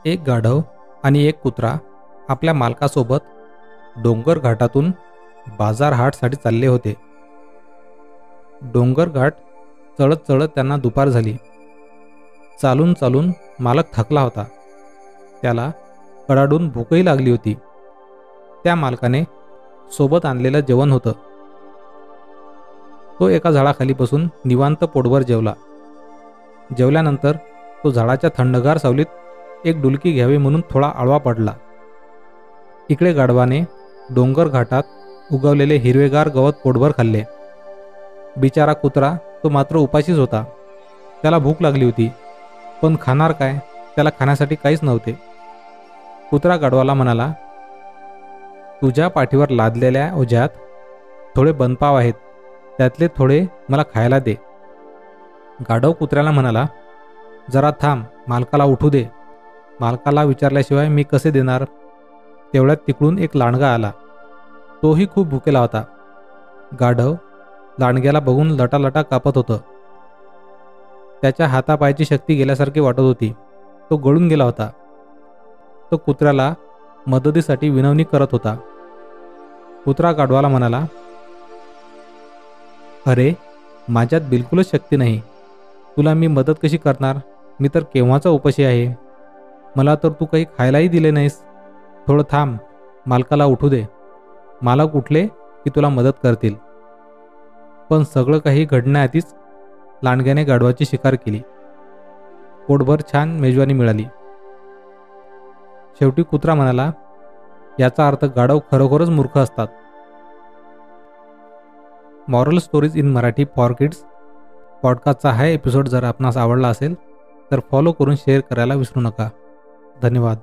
एक गाढव आणि एक कुत्रा आपल्या मालकासोबत डोंगर घाटातून बाजार हाटसाठी चालले होते. डोंगर घाट चढत चढत त्यांना दुपार झाली. चालून चालून मालक थकला होता. त्याला कडाडून भूकही लागली होती. त्या मालकाने सोबत आणलेलं जेवण होतं. तो एका झाडाखाली बसून निवांत पोटभर जेवला. जेवल्यानंतर तो झाडाच्या थंडगार सावलीत एक डुलकी घ्यावी म्हणून थोडा आडवा पडला. इकडे गाढवाने डोंगर घाटात उगवलेले हिरवेगार गवत पोटभर खाल्ले. बिचारा कुत्रा तो मात्र उपाशीच होता. त्याला भूक लागली होती, पण खाणार काय? त्याला खाण्यासाठी काहीच नव्हते. कुत्रा गाढवाला म्हणाला, तुझ्या पाठीवर लादलेल्या ओझ्यात थोडे बनपाव आहेत, त्यातले थोडे मला खायला दे. गाढव कुत्र्याला म्हणाला, जरा थांब, मालकाला उठू दे. मालकाला विचारल्याशिवाय मी कसे देणार? तेवढ्यात तिकडून एक लांडगा आला. तोही खूप भुकेला होता. गाढव लांडग्याला बघून लटालटा कापत होतं. त्याच्या हातापायाची शक्ती गेल्यासारखी वाटत होती. तो गळून गेला होता. तो कुत्र्याला मदतीसाठी विनवणी करत होता. कुत्रा गाढवाला म्हणाला, अरे, माझ्यात बिलकुलच शक्ती नाही. तुला मी मदत कशी करणार? मी तर केव्हाचा उपाशी आहे. मला तर तू काही खायलाही दिले नाहीस. थोडं थांब, मालकाला उठू दे. मालक उठले की तुला मदत करतील. पण सगळं काही घडण्याआधीच लांडग्याने गाढवाची शिकार केली. पोटभर छान मेजवानी मिळाली. शेवटी कुत्रा म्हणाला, याचा अर्थ गाढव खरोखरच मूर्ख असतात. Moral stories in Marathi for kids पॉडकास्टचा हा एपिसोड जर आपणास आवडला असेल तर फॉलो करून शेअर करायला विसरू नका. धन्यवाद.